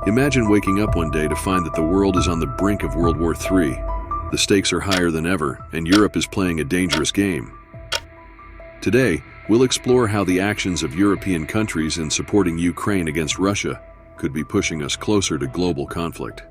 Imagine waking up one day to find that the world is on the brink of World War III. The stakes are higher than ever, and Europe is playing a dangerous game. Today, we'll explore how the actions of European countries in supporting Ukraine against Russia could be pushing us closer to global conflict.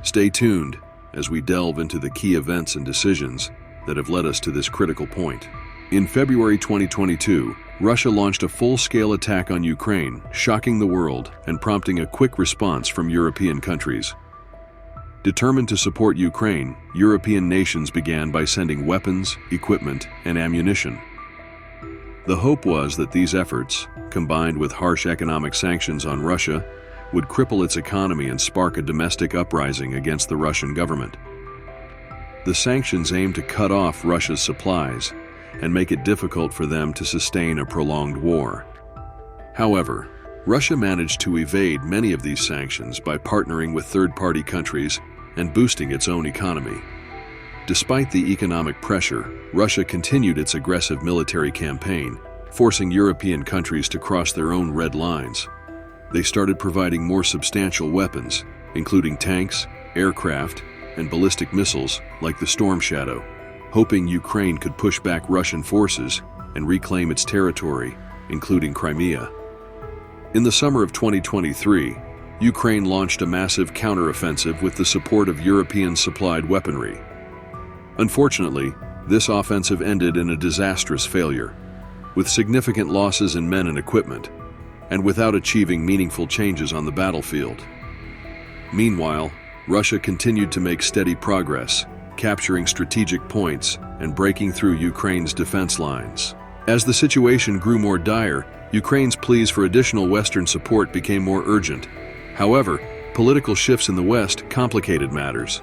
Stay tuned as we delve into the key events and decisions that have led us to this critical point. In February 2022, Russia launched a full-scale attack on Ukraine, shocking the world and prompting a quick response from European countries. Determined to support Ukraine, European nations began by sending weapons, equipment, and ammunition. The hope was that these efforts, combined with harsh economic sanctions on Russia, would cripple its economy and spark a domestic uprising against the Russian government. The sanctions aimed to cut off Russia's supplies and make it difficult for them to sustain a prolonged war. However, Russia managed to evade many of these sanctions by partnering with third-party countries and boosting its own economy. Despite the economic pressure, Russia continued its aggressive military campaign, forcing European countries to cross their own red lines. They started providing more substantial weapons, including tanks, aircraft, and ballistic missiles like the Storm Shadow, hoping Ukraine could push back Russian forces and reclaim its territory, including Crimea. In the summer of 2023, Ukraine launched a massive counteroffensive with the support of European-supplied weaponry. Unfortunately, this offensive ended in a disastrous failure, with significant losses in men and equipment, and without achieving meaningful changes on the battlefield. Meanwhile, Russia continued to make steady progress, capturing strategic points and breaking through Ukraine's defense lines. As the situation grew more dire, Ukraine's pleas for additional Western support became more urgent. However, political shifts in the West complicated matters.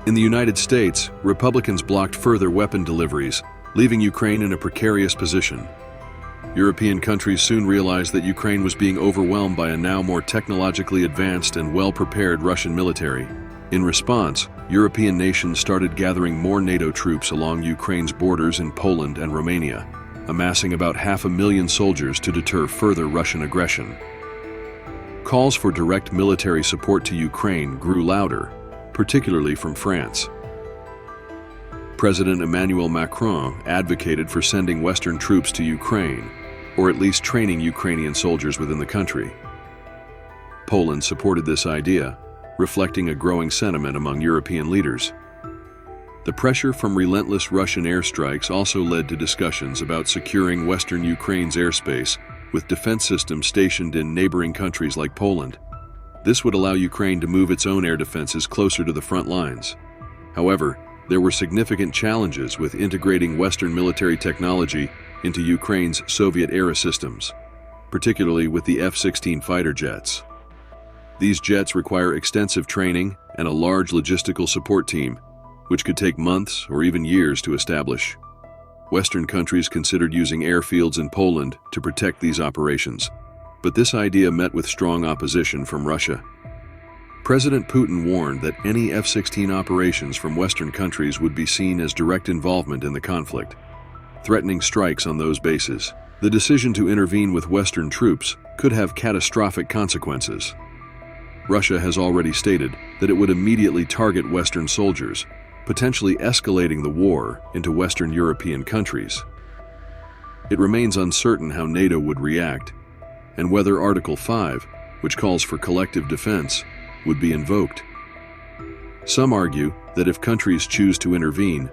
In the United States, Republicans blocked further weapon deliveries, leaving Ukraine in a precarious position. European countries soon realized that Ukraine was being overwhelmed by a now more technologically advanced and well-prepared Russian military. In response, European nations started gathering more NATO troops along Ukraine's borders in Poland and Romania, amassing about 500,000 soldiers to deter further Russian aggression. Calls for direct military support to Ukraine grew louder, particularly from France. President Emmanuel Macron advocated for sending Western troops to Ukraine, or at least training Ukrainian soldiers within the country. Poland supported this idea, reflecting a growing sentiment among European leaders. The pressure from relentless Russian airstrikes also led to discussions about securing Western Ukraine's airspace with defense systems stationed in neighboring countries like Poland. This would allow Ukraine to move its own air defenses closer to the front lines. However, there were significant challenges with integrating Western military technology into Ukraine's Soviet-era systems, particularly with the F-16 fighter jets. These jets require extensive training and a large logistical support team, which could take months or even years to establish. Western countries considered using airfields in Poland to protect these operations, but this idea met with strong opposition from Russia. President Putin warned that any F-16 operations from Western countries would be seen as direct involvement in the conflict, threatening strikes on those bases. The decision to intervene with Western troops could have catastrophic consequences. Russia has already stated that it would immediately target Western soldiers, potentially escalating the war into Western European countries. It remains uncertain how NATO would react, and whether Article 5, which calls for collective defense, would be invoked. Some argue that if countries choose to intervene,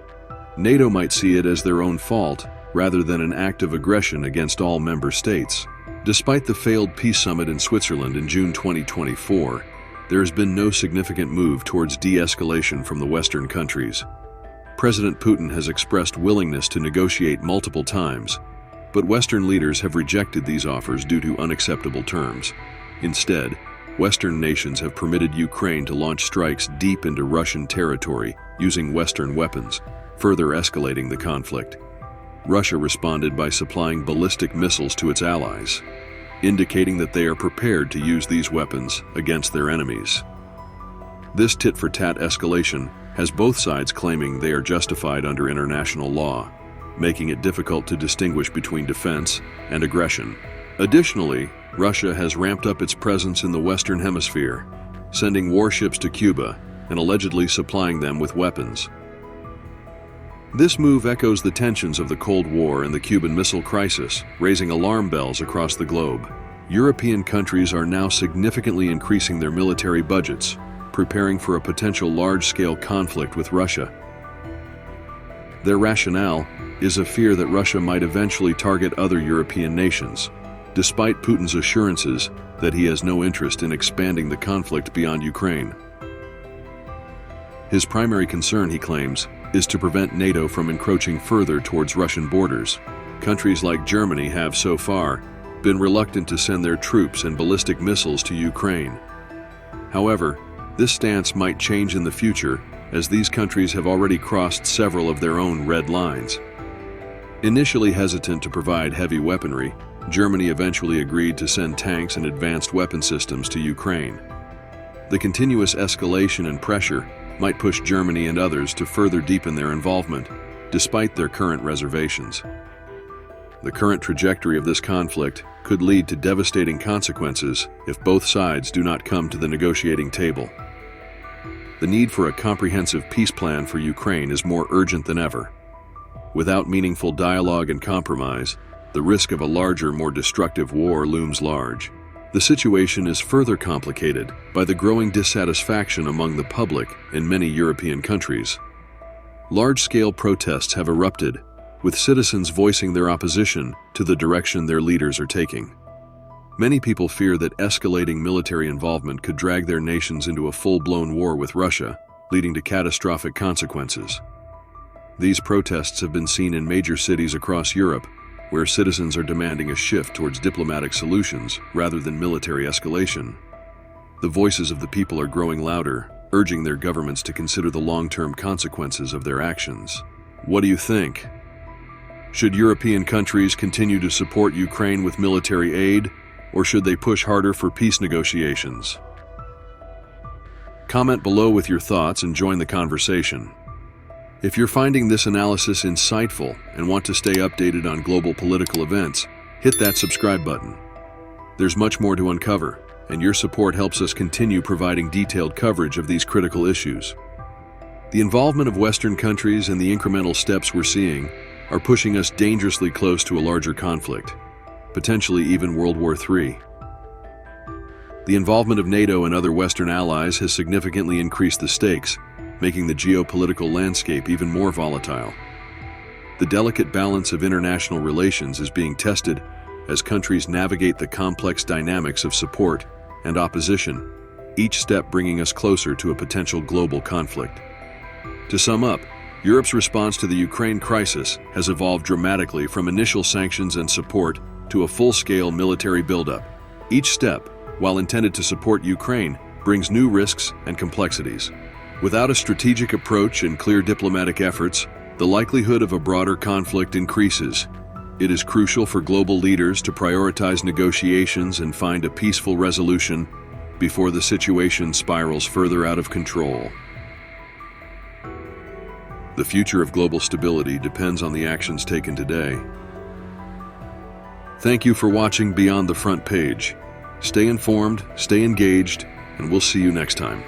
NATO might see it as their own fault rather than an act of aggression against all member states. Despite the failed peace summit in Switzerland in June 2024, there has been no significant move towards de-escalation from the Western countries. President Putin has expressed willingness to negotiate multiple times, but Western leaders have rejected these offers due to unacceptable terms. Instead, Western nations have permitted Ukraine to launch strikes deep into Russian territory using Western weapons, further escalating the conflict. Russia responded by supplying ballistic missiles to its allies, indicating that they are prepared to use these weapons against their enemies. This tit-for-tat escalation has both sides claiming they are justified under international law, making it difficult to distinguish between defense and aggression. Additionally, Russia has ramped up its presence in the Western Hemisphere, sending warships to Cuba and allegedly supplying them with weapons. This move echoes the tensions of the Cold War and the Cuban Missile Crisis, raising alarm bells across the globe. European countries are now significantly increasing their military budgets, preparing for a potential large-scale conflict with Russia. Their rationale is a fear that Russia might eventually target other European nations, despite Putin's assurances that he has no interest in expanding the conflict beyond Ukraine. His primary concern, he claims, is to prevent NATO from encroaching further towards Russian borders. Countries like Germany have so far been reluctant to send their troops and ballistic missiles to Ukraine. However, this stance might change in the future, as these countries have already crossed several of their own red lines. Initially hesitant to provide heavy weaponry, Germany eventually agreed to send tanks and advanced weapon systems to Ukraine. The continuous escalation and pressure might push Germany and others to further deepen their involvement, despite their current reservations. The current trajectory of this conflict could lead to devastating consequences if both sides do not come to the negotiating table. The need for a comprehensive peace plan for Ukraine is more urgent than ever. Without meaningful dialogue and compromise, the risk of a larger, more destructive war looms large. The situation is further complicated by the growing dissatisfaction among the public in many European countries. Large-scale protests have erupted, with citizens voicing their opposition to the direction their leaders are taking. Many people fear that escalating military involvement could drag their nations into a full-blown war with Russia, leading to catastrophic consequences. These protests have been seen in major cities across Europe, where citizens are demanding a shift towards diplomatic solutions rather than military escalation. The voices of the people are growing louder, urging their governments to consider the long-term consequences of their actions. What do you think? Should European countries continue to support Ukraine with military aid, or should they push harder for peace negotiations? Comment below with your thoughts and join the conversation. If you're finding this analysis insightful and want to stay updated on global political events, hit that subscribe button. There's much more to uncover, and your support helps us continue providing detailed coverage of these critical issues. The involvement of Western countries and the incremental steps we're seeing are pushing us dangerously close to a larger conflict, potentially even World War III. The involvement of NATO and other Western allies has significantly increased the stakes, making the geopolitical landscape even more volatile. The delicate balance of international relations is being tested as countries navigate the complex dynamics of support and opposition, each step bringing us closer to a potential global conflict. To sum up, Europe's response to the Ukraine crisis has evolved dramatically from initial sanctions and support to a full-scale military buildup. Each step, while intended to support Ukraine, brings new risks and complexities. Without a strategic approach and clear diplomatic efforts, the likelihood of a broader conflict increases. It is crucial for global leaders to prioritize negotiations and find a peaceful resolution before the situation spirals further out of control. The future of global stability depends on the actions taken today. Thank you for watching Beyond the Front Page. Stay informed, stay engaged, and we'll see you next time.